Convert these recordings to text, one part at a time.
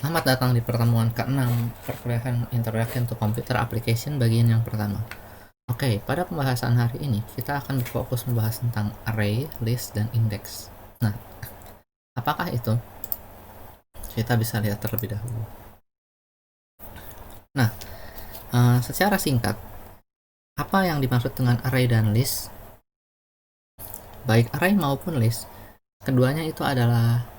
Selamat datang di pertemuan ke-6 perkuliahan Introduction to Computer Application bagian yang pertama. Oke, pada pembahasan hari ini kita akan berfokus membahas tentang array, list, dan index. Nah, apakah itu? Kita bisa lihat terlebih dahulu. Nah, secara singkat, apa yang dimaksud dengan array dan list? Baik array maupun list, keduanya itu adalah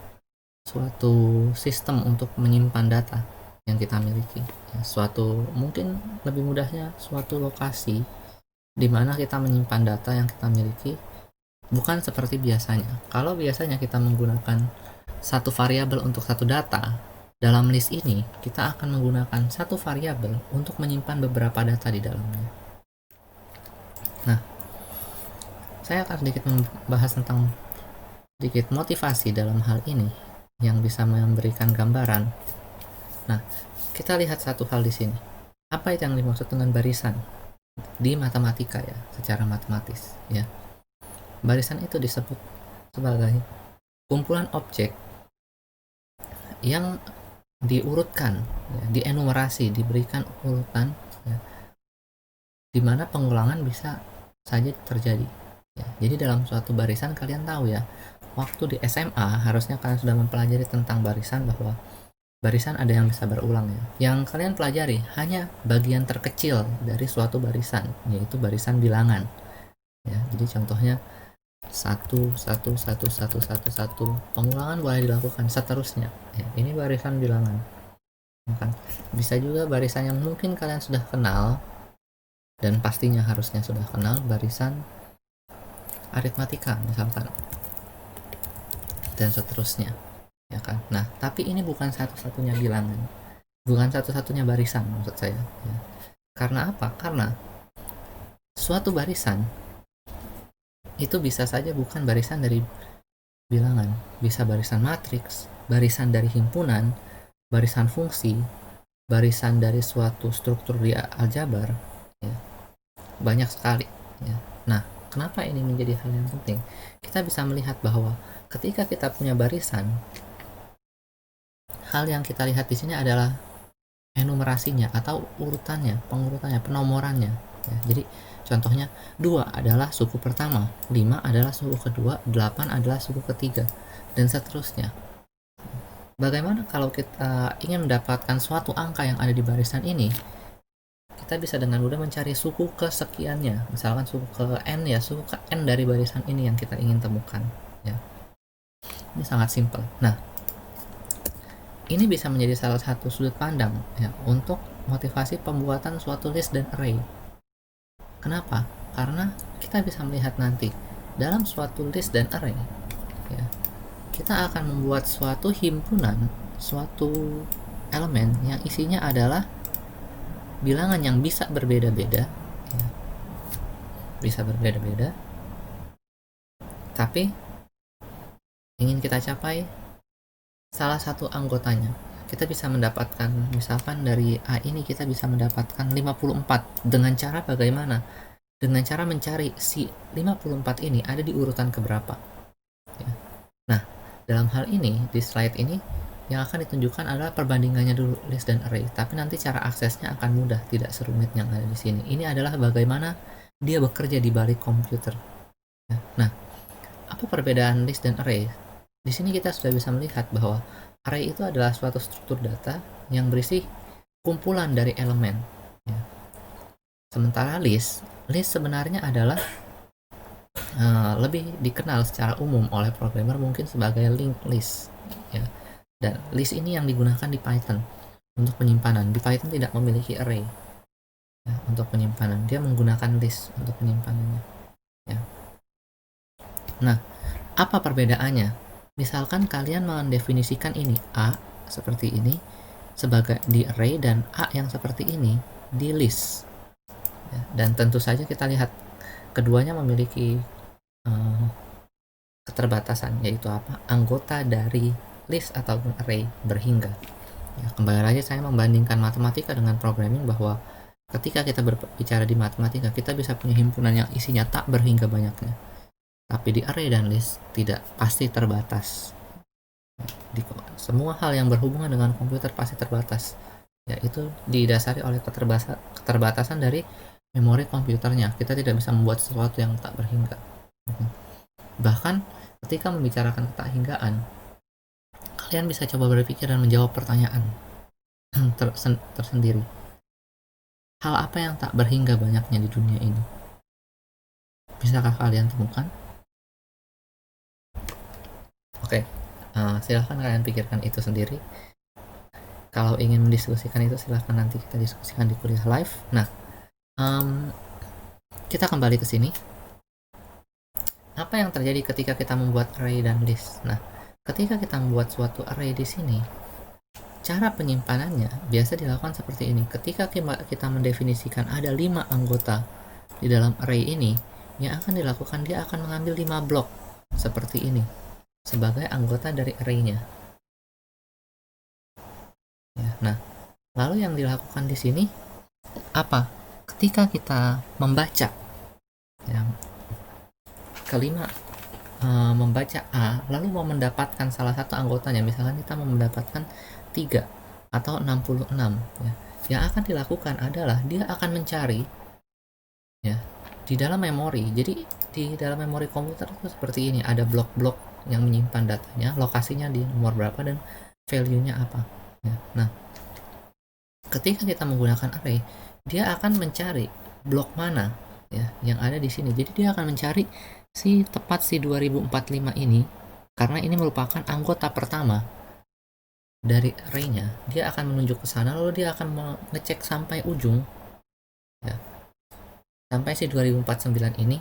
suatu sistem untuk menyimpan data yang kita miliki. Suatu, mungkin lebih mudahnya, suatu lokasi di mana kita menyimpan data yang kita miliki, bukan seperti biasanya. Kalau biasanya kita menggunakan satu variabel untuk satu data, dalam list ini kita akan menggunakan satu variabel untuk menyimpan beberapa data di dalamnya. Nah, saya akan sedikit membahas tentang sedikit motivasi dalam hal ini yang bisa memberikan gambaran. Nah, kita lihat satu hal di sini. Apa yang dimaksud dengan barisan di matematika ya, secara matematis ya? Barisan itu disebut sebagai kumpulan objek yang diurutkan, ya, dienumerasi, diberikan urutan, ya, di mana pengulangan bisa saja terjadi. Ya, jadi dalam suatu barisan kalian tahu ya, waktu di SMA harusnya kalian sudah mempelajari tentang barisan, bahwa barisan ada yang bisa berulang ya. Yang kalian pelajari hanya bagian terkecil dari suatu barisan, yaitu barisan bilangan. Ya, jadi contohnya satu satu satu satu satu satu, pengulangan boleh dilakukan seterusnya ya, ini barisan bilangan. Kan bisa juga barisan yang mungkin kalian sudah kenal dan pastinya harusnya sudah kenal, barisan aritmatika misalkan, dan seterusnya ya kan. Nah, tapi ini bukan satu-satunya bilangan, bukan satu-satunya barisan maksud saya ya. Karena apa? Karena suatu barisan itu bisa saja bukan barisan dari bilangan, bisa barisan matriks, barisan dari himpunan, barisan fungsi, barisan dari suatu struktur di aljabar ya. Banyak sekali ya. Nah, kenapa ini menjadi hal yang penting? Kita bisa melihat bahwa ketika kita punya barisan, hal yang kita lihat di sini adalah enumerasinya atau urutannya, pengurutannya, penomorannya ya. Jadi contohnya 2 adalah suku pertama, 5 adalah suku kedua, 8 adalah suku ketiga, dan seterusnya. Bagaimana kalau kita ingin mendapatkan suatu angka yang ada di barisan ini? Kita bisa dengan mudah mencari suku kesekiannya, misalkan suku ke n ya, suku ke n dari barisan ini yang kita ingin temukan ya. Ini sangat simpel. Nah, ini bisa menjadi salah satu sudut pandang ya untuk motivasi pembuatan suatu list dan array. Kenapa? Karena kita bisa melihat nanti dalam suatu list dan array ya, kita akan membuat suatu himpunan, suatu elemen yang isinya adalah bilangan yang bisa berbeda-beda ya. Bisa berbeda-beda, tapi ingin kita capai salah satu anggotanya. Kita bisa mendapatkan, misalkan dari A ini kita bisa mendapatkan 54 dengan cara bagaimana? Dengan cara mencari si 54 ini ada di urutan keberapa ya. Nah, dalam hal ini di slide ini yang akan ditunjukkan adalah perbandingannya dulu list dan array, tapi nanti cara aksesnya akan mudah, tidak serumit yang ada di sini. Ini adalah bagaimana dia bekerja di balik komputer ya. Nah, apa perbedaan list dan array? Di sini kita sudah bisa melihat bahwa array itu adalah suatu struktur data yang berisi kumpulan dari elemen ya. Sementara list sebenarnya adalah lebih dikenal secara umum oleh programmer mungkin sebagai linked list ya. Dan list ini yang digunakan di Python untuk penyimpanan. Di Python tidak memiliki array ya, untuk penyimpanan, dia menggunakan list untuk penyimpanannya ya. Nah, apa perbedaannya? Misalkan kalian mendefinisikan ini A seperti ini sebagai di array dan A yang seperti ini di list ya. Dan tentu saja kita lihat keduanya memiliki keterbatasan, yaitu apa? Anggota dari list ataupun array berhingga ya. Kembali lagi saya membandingkan matematika dengan programming, bahwa ketika kita berbicara di matematika kita bisa punya himpunan yang isinya tak berhingga banyaknya, tapi di array dan list tidak, pasti terbatas Semua hal yang berhubungan dengan komputer pasti terbatas. Ya, itu didasari oleh keterbatasan dari memori komputernya. Kita tidak bisa membuat sesuatu yang tak berhingga. Bahkan ketika membicarakan ketakhinggaan, kalian bisa coba berpikir dan menjawab pertanyaan tersendiri. Hal apa yang tak berhingga banyaknya di dunia ini? Bisakah kalian temukan? Oke, silahkan kalian pikirkan itu sendiri. Kalau ingin mendiskusikan itu silahkan nanti kita diskusikan di kuliah live. Nah, kita kembali ke sini. Apa yang terjadi ketika kita membuat array dan list? Nah, ketika kita membuat suatu array di sini, cara penyimpanannya biasa dilakukan seperti ini. Ketika kita mendefinisikan ada 5 anggota di dalam array ini, yang akan dilakukan dia akan mengambil 5 blok seperti ini sebagai anggota dari array-nya. Ya, nah, lalu yang dilakukan di sini apa? Ketika kita membaca yang kelima, membaca A lalu mau mendapatkan salah satu anggotanya, misalkan kita mau mendapatkan 3 atau 66 ya. Yang akan dilakukan adalah dia akan mencari ya di dalam memori. Jadi di dalam memori komputer itu seperti ini, ada blok-blok yang menyimpan datanya, lokasinya di nomor berapa dan value-nya apa ya. Nah, ketika kita menggunakan array, dia akan mencari blok mana ya yang ada di sini. Jadi dia akan mencari tepat si 2045 ini, karena ini merupakan anggota pertama dari array-nya. Dia akan menunjuk ke sana, lalu dia akan mengecek sampai ujung ya, sampai si 2049 ini,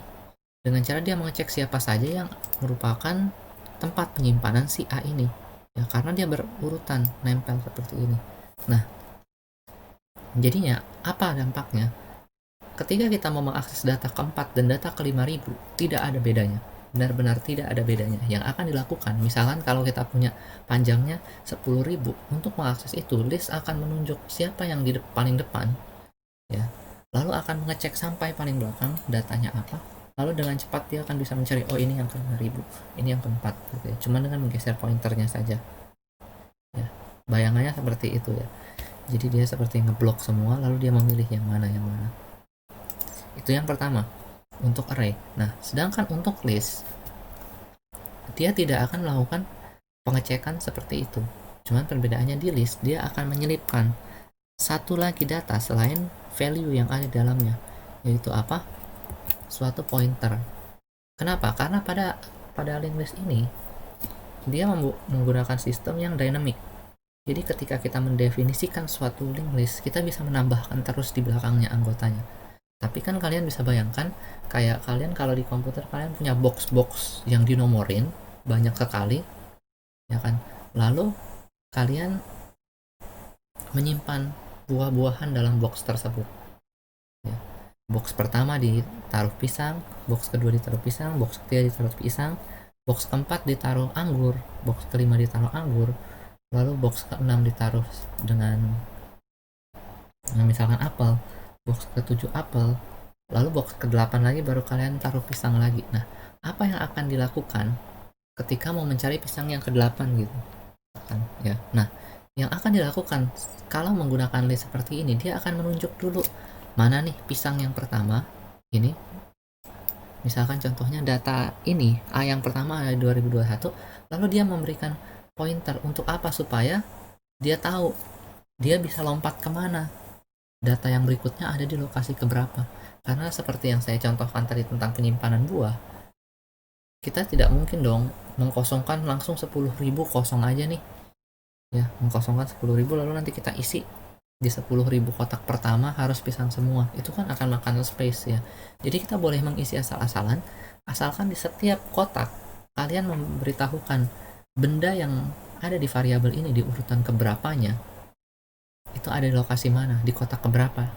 dengan cara dia mengecek siapa saja yang merupakan tempat penyimpanan si A ini ya, karena dia berurutan nempel seperti ini. Nah, jadinya apa dampaknya? Ketika kita mau mengakses data ke-4 dan data ke-5000, tidak ada bedanya. Benar-benar tidak ada bedanya. Yang akan dilakukan, misalkan kalau kita punya panjangnya 10.000, untuk mengakses itu, list akan menunjuk siapa yang di paling depan, ya. Lalu akan mengecek sampai paling belakang datanya apa. Lalu dengan cepat dia akan bisa mencari, oh ini yang ke-5000, ini yang ke-4, gitu ya. Cuma dengan menggeser pointernya saja. Ya. Bayangannya seperti itu ya. Jadi dia seperti ngeblok semua, lalu dia memilih yang mana. Itu yang pertama untuk array. Nah, sedangkan untuk list, dia tidak akan melakukan pengecekan seperti itu. Cuman perbedaannya di list, dia akan menyelipkan satu lagi data selain value yang ada di dalamnya, yaitu apa? Suatu pointer. Kenapa? Karena pada linked list ini dia menggunakan sistem yang dynamic. Jadi ketika kita mendefinisikan suatu linked list, kita bisa menambahkan terus di belakangnya anggotanya. Tapi kan kalian bisa bayangkan, kayak kalian kalau di komputer kalian punya box-box yang dinomorin banyak sekali, ya kan? Lalu kalian menyimpan buah-buahan dalam box tersebut. Ya. Box pertama ditaruh pisang, box kedua ditaruh pisang, box ketiga ditaruh pisang, box keempat ditaruh anggur, box kelima ditaruh anggur, lalu box keenam ditaruh dengan misalkan apel, box ke-7 apel, lalu box ke-8 lagi baru kalian taruh pisang lagi. Nah, apa yang akan dilakukan ketika mau mencari pisang yang ke-8 gitu kan ya. Nah, yang akan dilakukan kalau menggunakan list seperti ini, dia akan menunjuk dulu mana nih pisang yang pertama ini. Misalkan contohnya data ini A yang pertama ada 2021, lalu dia memberikan pointer untuk apa? Supaya dia tahu dia bisa lompat kemana, data yang berikutnya ada di lokasi keberapa. Karena seperti yang saya contohkan tadi tentang penyimpanan buah, kita tidak mungkin dong mengkosongkan langsung 10.000 kosong aja nih ya, mengkosongkan 10.000 lalu nanti kita isi di 10.000 kotak pertama harus pisang semua. Itu kan akan makan space ya. Jadi kita boleh mengisi asal-asalan, asalkan di setiap kotak kalian memberitahukan benda yang ada di variabel ini di urutan keberapanya itu ada di lokasi mana, di kotak keberapa.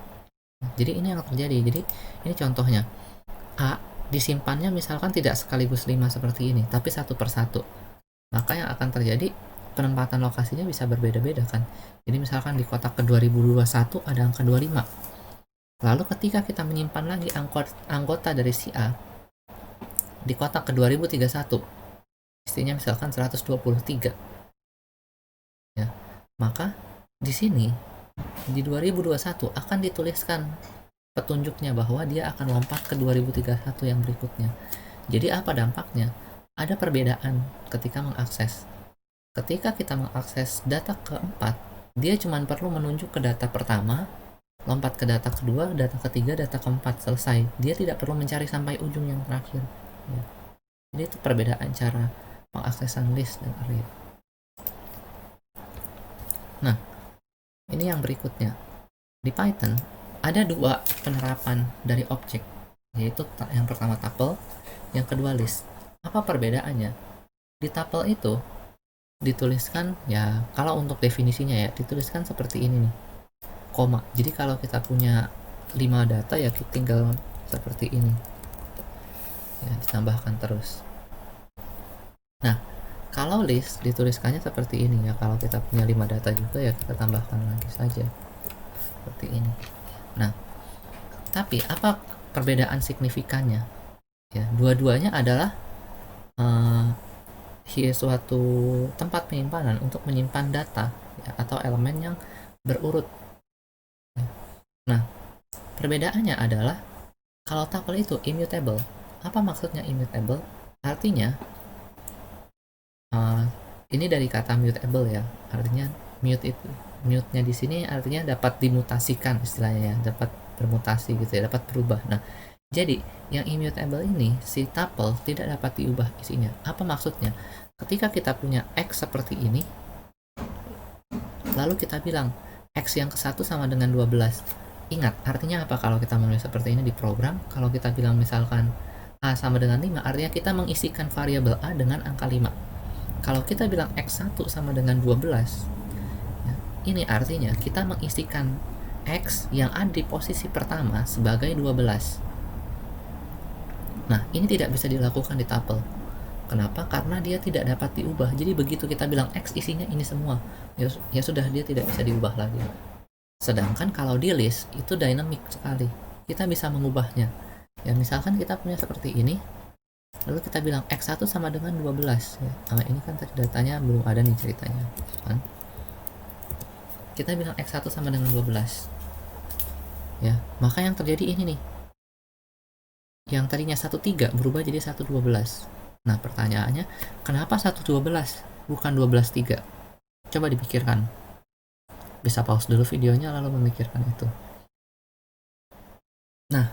Jadi ini yang terjadi. Jadi ini contohnya, A disimpannya misalkan tidak sekaligus 5 seperti ini, tapi satu persatu. Maka yang akan terjadi, penempatan lokasinya bisa berbeda-beda kan. Jadi misalkan di kotak ke 2021 ada angka 25. Lalu ketika kita menyimpan lagi anggota dari si A di kotak ke 2031, istinya misalkan 123. Maka di sini di 2021 akan dituliskan petunjuknya bahwa dia akan lompat ke 2031 yang berikutnya. Jadi apa dampaknya? Ada perbedaan ketika mengakses. Ketika kita mengakses data keempat, dia cuma perlu menunjuk ke data pertama, lompat ke data kedua, data ketiga, data keempat, selesai. Dia tidak perlu mencari sampai ujung yang terakhir. Ya. Jadi itu perbedaan cara pengaksesan list dan array. Nah, ini yang berikutnya. Di Python ada dua penerapan dari objek, yaitu yang pertama tuple, yang kedua list. Apa perbedaannya? Di tuple itu dituliskan, ya kalau untuk definisinya ya, dituliskan seperti ini nih, koma. Jadi kalau kita punya 5 data ya kita tinggal seperti ini ya, ditambahkan terus. Nah, kalau list dituliskannya seperti ini ya, kalau kita punya 5 data juga ya kita tambahkan lagi saja seperti ini. Nah, tapi apa perbedaan signifikannya? Ya, dua-duanya adalah suatu tempat penyimpanan untuk menyimpan data ya, atau elemen yang berurut. Nah, perbedaannya adalah kalau tuple itu immutable. Apa maksudnya immutable? Artinya ini dari kata mutable ya, artinya mute itu, mute-nya di sini artinya dapat dimutasikan istilahnya ya, dapat bermutasi gitu ya, dapat berubah. Nah, jadi yang immutable ini si tuple tidak dapat diubah isinya. Apa maksudnya? Ketika kita punya x seperti ini, lalu kita bilang x yang ke-1 sama dengan 12. Ingat, artinya apa kalau kita menulis seperti ini di program? Kalau kita bilang misalkan a sama dengan 5, artinya kita mengisikan variabel a dengan angka 5. Kalau kita bilang x1 sama dengan 12, ya, ini artinya kita mengisikan x yang ada di posisi pertama sebagai 12. Nah, ini tidak bisa dilakukan di tuple. Kenapa? Karena dia tidak dapat diubah. Jadi begitu kita bilang x isinya ini semua, ya sudah, dia tidak bisa diubah lagi. Sedangkan kalau di list itu dynamic sekali, kita bisa mengubahnya. Ya misalkan kita punya seperti ini, lalu kita bilang x1 sama dengan 12 ya. Nah, ini kan tadi datanya belum ada nih ceritanya kan? Kita bilang x1 sama dengan 12 ya, maka yang terjadi ini nih, yang tadinya 13 berubah jadi 112. Nah pertanyaannya, kenapa 112 bukan 123? Coba dipikirkan. Bisa pause dulu videonya lalu memikirkan itu. Nah,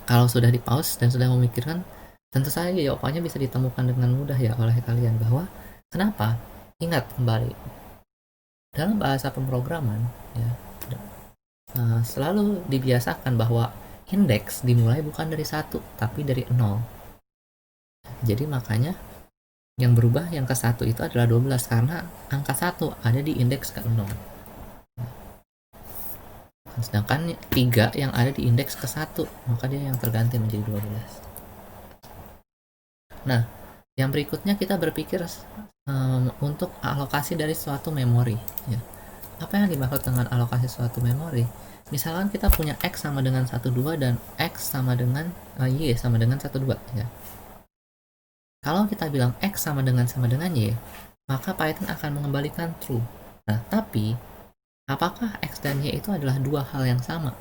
kalau sudah di pause dan sudah memikirkan, tentu saja jawabannya bisa ditemukan dengan mudah ya oleh kalian, bahwa kenapa? Ingat kembali, dalam bahasa pemrograman ya, selalu dibiasakan bahwa indeks dimulai bukan dari 1 tapi dari 0. Jadi makanya yang berubah yang ke-1 itu adalah 12 karena angka 1 ada di indeks ke-0. Sedangkan 3 yang ada di indeks ke-1, maka dia yang terganti menjadi 12. Nah, yang berikutnya kita berpikir untuk alokasi dari suatu memori ya. Apa yang dimaksud dengan alokasi suatu memori? Misalkan kita punya x sama dengan 12 dan x sama dengan y sama dengan 12 ya. Kalau kita bilang x sama dengan y, maka Python akan mengembalikan true. Nah, tapi apakah x dan y itu adalah dua hal yang sama?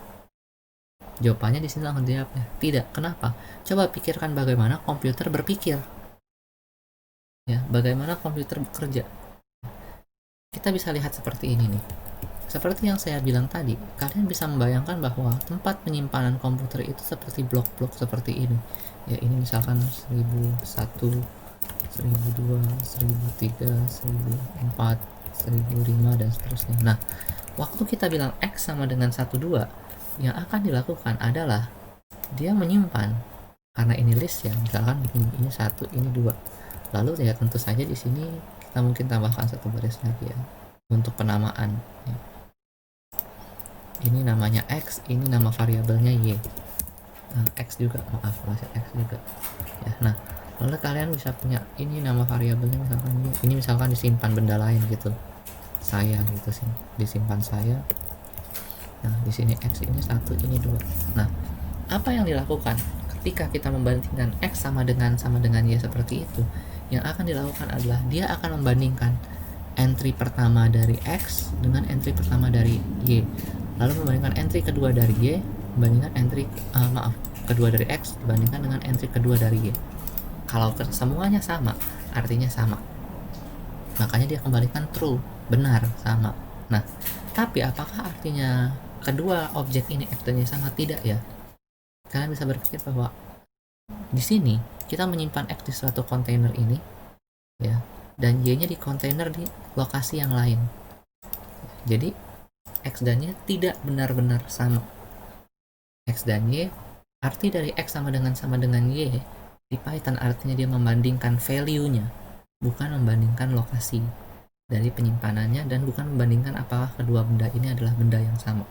Jawabannya di sini langsung dijawab ya, tidak. Kenapa? Coba pikirkan bagaimana komputer berpikir. Ya, bagaimana komputer bekerja. Kita bisa lihat seperti ini nih. Seperti yang saya bilang tadi, kalian bisa membayangkan bahwa tempat penyimpanan komputer itu seperti blok-blok seperti ini. Ya, ini misalkan 1001, 1002, 1003, 1004, 1005 dan seterusnya. Nah, waktu kita bilang x sama dengan 12, yang akan dilakukan adalah dia menyimpan, karena ini list ya, misalkan ini 1, ini 2. Lalu ya tentu saja di sini kita mungkin tambahkan satu baris lagi ya untuk penamaan ya. Ini namanya x, ini nama variabelnya y. Nah, x juga, maaf, masih x juga ya. Nah, lalu kalian bisa punya ini nama variabelnya misalkan ini misalkan disimpan benda lain gitu, saya gitu sih, disimpan saya. Nah, di sini x ini 1, ini 2. Nah, apa yang dilakukan ketika kita membandingkan x sama dengan y seperti itu? Yang akan dilakukan adalah dia akan membandingkan entry pertama dari X dengan entry pertama dari Y, lalu membandingkan entry kedua dari Y membandingkan kedua dari X dibandingkan dengan entry kedua dari Y. Kalau semuanya sama, artinya sama, makanya dia kembalikan true, benar, sama. Nah, tapi apakah artinya kedua objek ini X dan Y sama? Tidak ya. Kalian bisa berpikir bahwa di sini kita menyimpan X di suatu kontainer ini ya, dan Y-nya di kontainer di lokasi yang lain. Jadi X dan Y tidak benar-benar sama. X dan Y, arti dari X sama dengan Y di Python artinya dia membandingkan value-nya, bukan membandingkan lokasi dari penyimpanannya, dan bukan membandingkan apakah kedua benda ini adalah benda yang sama.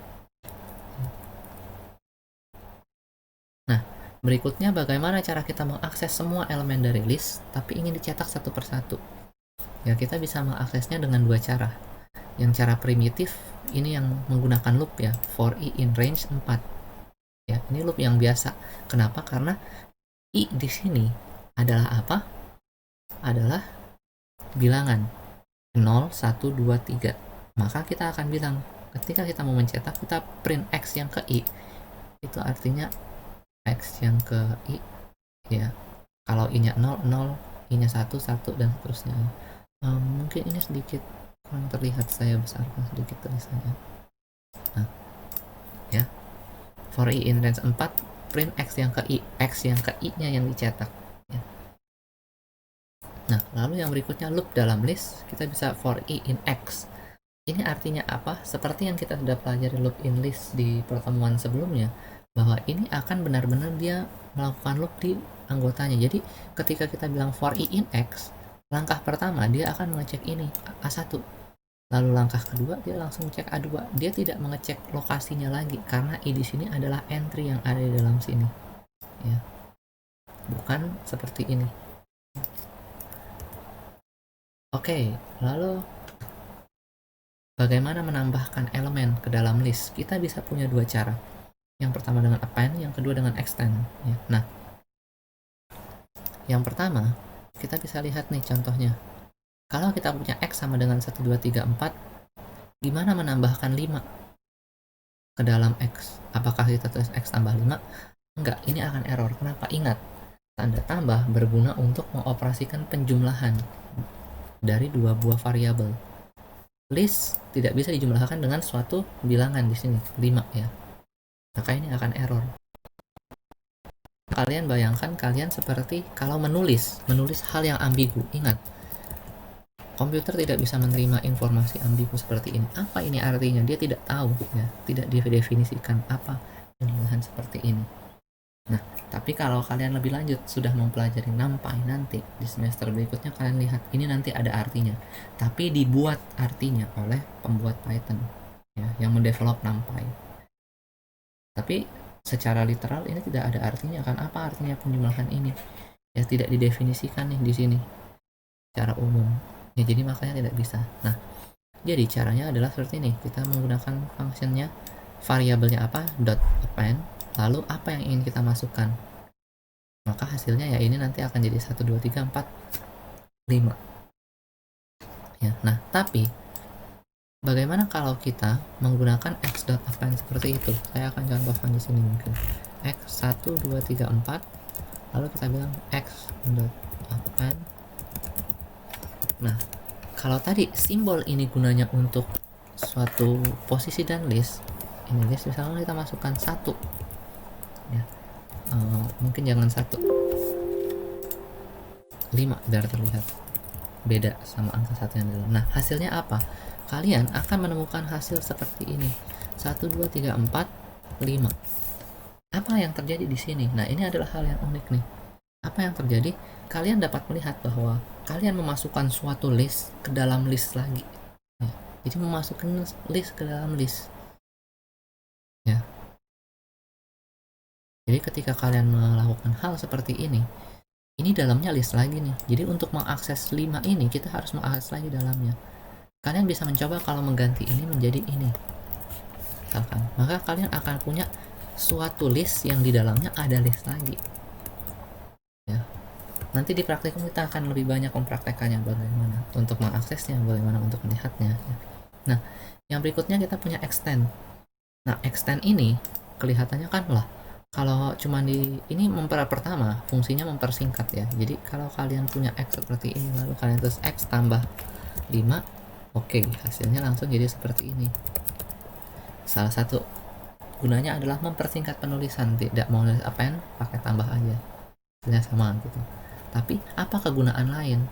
Nah, berikutnya bagaimana cara kita mengakses semua elemen dari list tapi ingin dicetak satu persatu. Ya, kita bisa mengaksesnya dengan dua cara. Yang cara primitif ini yang menggunakan loop ya, for i in range 4. Ya, ini loop yang biasa. Kenapa? Karena i di sini adalah apa? Adalah bilangan 0, 1, 2, 3. Maka kita akan bilang ketika kita mau mencetak, kita print X yang ke i. Itu artinya X yang ke i ya. Kalau i-nya 0, 0, i-nya 1, 1 dan seterusnya. Mungkin ini sedikit kurang terlihat, saya besarkan sedikit tulisannya. Nah, ya. For i in range 4, print X yang ke i, X yang ke i-nya yang dicetak ya. Nah, lalu yang berikutnya loop dalam list, kita bisa for i in X. Ini artinya apa? Seperti yang kita sudah pelajari loop in list di pertemuan sebelumnya, bahwa ini akan benar-benar dia melakukan loop di anggotanya. Jadi ketika kita bilang for i in X, langkah pertama dia akan mengecek ini A1, lalu langkah kedua dia langsung cek A2. Dia tidak mengecek lokasinya lagi karena i di sini adalah entry yang ada di dalam sini ya, bukan seperti ini. Oke, lalu bagaimana menambahkan elemen ke dalam list? Kita bisa punya dua cara. Yang pertama dengan append, yang kedua dengan extend ya. Nah, yang pertama kita bisa lihat nih contohnya. Kalau kita punya X sama dengan 1, 2, 3, 4, gimana menambahkan 5 ke dalam X? Apakah kita tulis X tambah 5? Enggak, ini akan error. Kenapa? Ingat, tanda tambah berguna untuk mengoperasikan penjumlahan dari dua buah variabel. List tidak bisa dijumlahkan dengan suatu bilangan di sini, 5 ya. Maka ini akan error. Kalian bayangkan kalian seperti kalau menulis hal yang ambigu. Ingat, komputer tidak bisa menerima informasi ambigu seperti ini. Apa ini artinya? Dia tidak tahu ya, tidak didefinisikan apa penulisan seperti ini. Nah, tapi kalau kalian lebih lanjut sudah mempelajari NumPy, nanti di semester berikutnya kalian lihat ini nanti ada artinya, tapi dibuat artinya oleh pembuat Python ya, yang mendevelop NumPy. Tapi secara literal ini tidak ada artinya kan? Apa artinya penjumlahan ini? Ya tidak didefinisikan nih di sini secara umum. Ya, jadi makanya tidak bisa. Nah, jadi caranya adalah seperti ini. Kita menggunakan functionnya, variabelnya apa? .append, lalu apa yang ingin kita masukkan. Maka hasilnya ya ini nanti akan jadi 1, 2, 3, 4, 5. Ya, nah, tapi bagaimana kalau kita menggunakan x.append seperti itu? Saya akan contohkan di sini mungkin. X 1, 2, 3, 4, lalu kita bilang x.append. Nah, kalau tadi simbol ini gunanya untuk suatu posisi dan list, ini list misalnya kita masukkan 1 ya, mungkin jangan 1, 5 biar terlihat beda sama angka 1 yang dalam. Nah, hasilnya apa? Kalian akan menemukan hasil seperti ini, 1, 2, 3, 4, 5. Apa yang terjadi di sini? Nah, ini adalah hal yang unik nih. Apa yang terjadi? Kalian dapat melihat bahwa kalian memasukkan suatu list ke dalam list lagi ya. Jadi memasukkan list ke dalam list ya. Jadi ketika kalian melakukan hal seperti ini dalamnya list lagi nih. Jadi untuk mengakses 5 ini kita harus mengakses lagi dalamnya. Kalian bisa mencoba kalau mengganti ini menjadi ini misalkan, maka kalian akan punya suatu list yang di dalamnya ada list lagi ya. nanti di praktikum kita akan lebih banyak mempraktekannya, bagaimana untuk mengaksesnya, bagaimana untuk melihatnya ya. Nah, yang berikutnya kita punya extend. Nah, extend ini kelihatannya kan lah, kalau cuma di ini pertama fungsinya mempersingkat ya. Jadi kalau kalian punya x seperti ini, lalu kalian terus x tambah 5, oke, hasilnya langsung jadi seperti ini. Salah satu gunanya adalah mempersingkat penulisan, tidak mau nulis append pakai tambah aja, hasilnya sama gitu. Tapi apa kegunaan lain?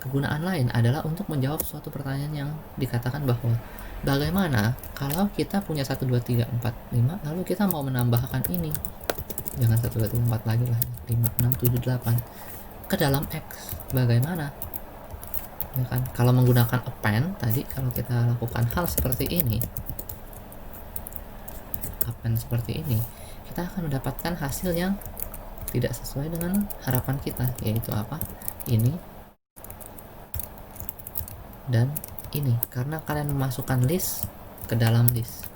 Kegunaan lain adalah untuk menjawab suatu pertanyaan yang dikatakan bahwa bagaimana kalau kita punya 1, 2, 3, 4, 5 lalu kita mau menambahkan ini, jangan 1, 2, 3, 4 lagi lah, 5, 6, 7, 8 ke dalam X, bagaimana ya kan? Kalau menggunakan append tadi, kalau kita lakukan hal seperti ini, append seperti ini, kita akan mendapatkan hasil yang tidak sesuai dengan harapan kita, yaitu apa? Ini dan ini, karena kalian memasukkan list ke dalam list.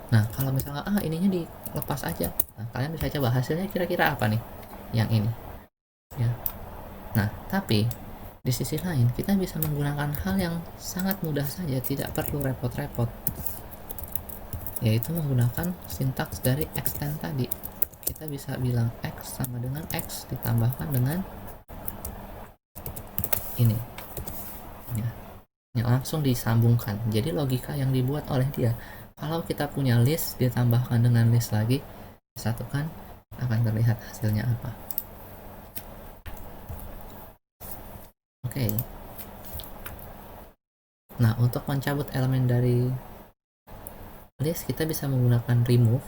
Nah, kalau misalnya ininya dilepas aja, nah kalian bisa coba hasilnya kira-kira apa nih yang ini ya. Nah, tapi di sisi lain kita bisa menggunakan hal yang sangat mudah saja, tidak perlu repot-repot, yaitu menggunakan sintaks dari extend tadi. Kita bisa bilang x sama dengan x ditambahkan dengan ini ya, yang langsung disambungkan. Jadi logika yang dibuat oleh dia, kalau kita punya list ditambahkan dengan list lagi, disatukan, akan terlihat hasilnya apa. Oke. Nah, untuk mencabut elemen dari list kita bisa menggunakan remove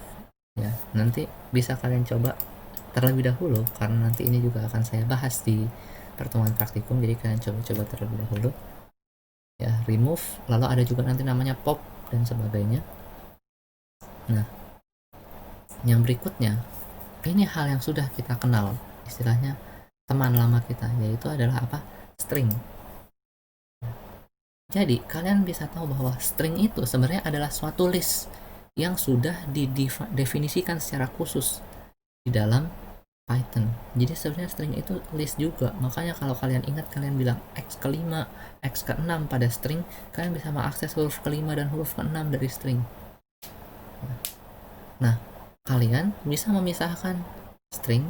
ya. Nanti bisa kalian coba terlebih dahulu, karena nanti ini juga akan saya bahas di pertemuan praktikum, jadi kalian coba-coba terlebih dahulu ya, remove. Lalu ada juga nanti namanya pop dan sebagainya. Nah, yang berikutnya ini hal yang sudah kita kenal, istilahnya teman lama kita, yaitu adalah apa? String. Jadi kalian bisa tahu bahwa string itu sebenarnya adalah suatu list yang sudah didefinisikan secara khusus di dalam Python. Jadi sebenarnya string itu list juga. Makanya kalau kalian ingat, kalian bilang x ke-5, x ke-6 pada string, kalian bisa mengakses huruf ke-5 dan huruf ke-6 dari string. Nah, kalian bisa memisahkan string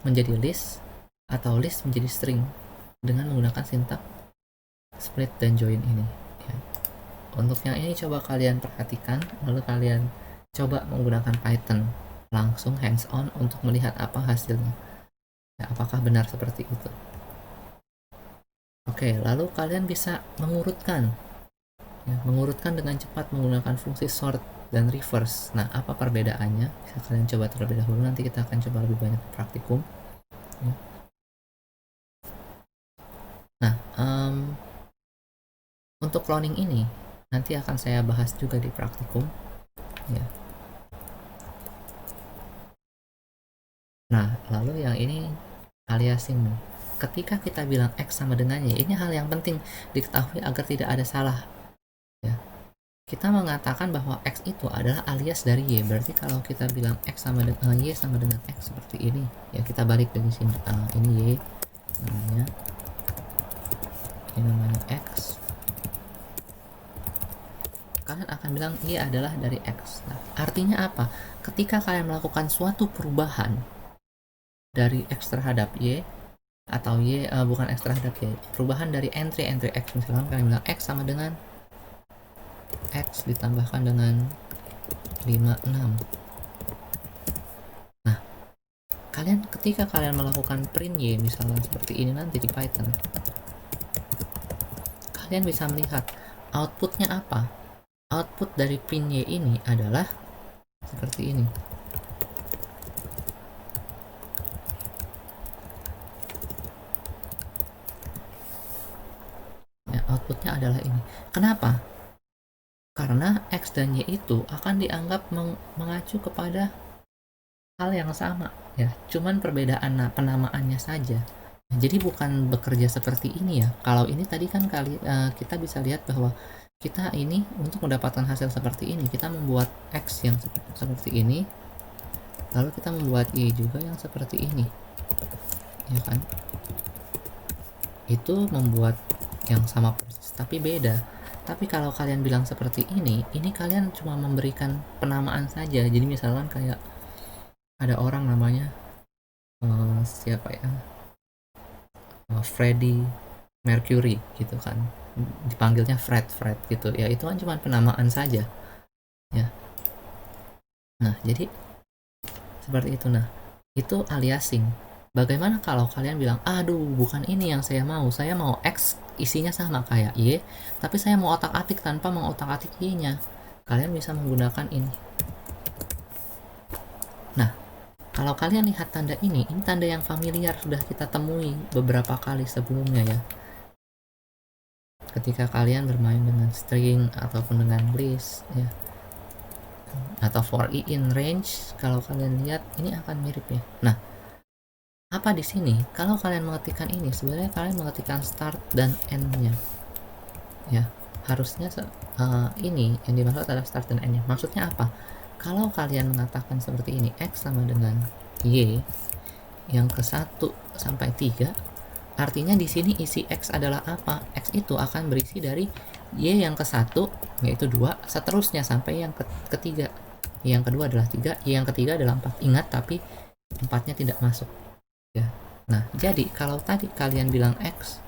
menjadi list atau list menjadi string dengan menggunakan sintaks split dan join ini ya. Untuk yang ini coba kalian perhatikan, lalu kalian coba menggunakan Python langsung hands on untuk melihat apa hasilnya ya, apakah benar seperti itu. Oke, lalu kalian bisa mengurutkan ya, mengurutkan dengan cepat menggunakan fungsi sort dan reverse. Nah, apa perbedaannya bisa kalian coba terlebih dahulu, nanti kita akan coba lebih banyak praktikum ya. Nah, untuk cloning ini nanti akan saya bahas juga di praktikum ya. Nah, lalu yang ini aliasing. Ketika kita bilang x sama dengan y, ini hal yang penting diketahui agar tidak ada salah ya. Kita mengatakan bahwa x itu adalah alias dari y. Berarti kalau kita bilang x sama dengan y sama dengan x seperti ini ya, kita balik dari sini. Ini y namanya, ini namanya x. Kalian akan bilang y adalah dari x. Nah, artinya apa? Ketika kalian melakukan suatu perubahan dari x terhadap y, atau y bukan x terhadap y, perubahan dari entry x, misalkan kalian bilang x sama dengan x ditambahkan dengan 5, 6. Nah, kalian ketika kalian melakukan print y misalnya seperti ini nanti di Python, kalian bisa melihat outputnya apa. Output dari print y ini adalah seperti ini ya, outputnya adalah ini. Kenapa? Karena x dan y itu akan dianggap mengacu kepada hal yang sama ya, cuman perbedaan penamaannya saja. Jadi bukan bekerja seperti ini ya. Kalau ini tadi kan kita bisa lihat bahwa kita ini untuk mendapatkan hasil seperti ini, kita membuat x yang seperti ini, lalu kita membuat y juga yang seperti ini. ya kan? Itu membuat yang sama persis tapi beda. Tapi kalau kalian bilang seperti ini kalian cuma memberikan penamaan saja. Jadi misalkan kayak ada orang namanya siapa ya, Freddie Mercury gitu kan, dipanggilnya Fred gitu ya, itu kan cuma penamaan saja ya. Nah jadi seperti itu. Nah itu aliasing. Bagaimana kalau kalian bilang, aduh bukan ini yang saya mau X isinya sama kayak Y, tapi saya mau otak-atik tanpa mengotak-atik Y-nya. Kalian bisa menggunakan ini. Nah, kalau kalian lihat tanda ini tanda yang familiar, sudah kita temui beberapa kali sebelumnya ya. Ketika kalian bermain dengan string ataupun dengan list ya, atau for i in range, kalau kalian lihat ini akan mirip ya. Nah, apa di sini? Kalau kalian mengetikkan ini, sebenarnya kalian mengetikkan start dan end-nya. Ya, harusnya ini yang dimaksud adalah start dan end-nya. Maksudnya apa? Kalau kalian mengatakan seperti ini, X sama dengan Y yang ke 1 sampai 3, artinya di sini isi X adalah apa? X itu akan berisi dari Y yang ke 1 yaitu 2, seterusnya sampai yang ketiga. Yang kedua adalah 3, Y yang ketiga adalah 4. Ingat, tapi 4-nya tidak masuk. Ya. Nah, jadi kalau tadi kalian bilang X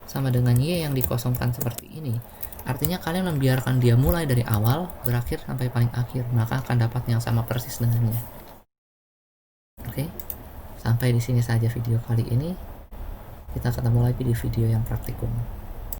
sama dengan Y yang dikosongkan seperti ini, artinya kalian membiarkan dia mulai dari awal, berakhir sampai paling akhir, maka akan dapat yang sama persis dengannya. Oke, sampai di sini saja video kali ini. Kita ketemu lagi di video yang praktikum.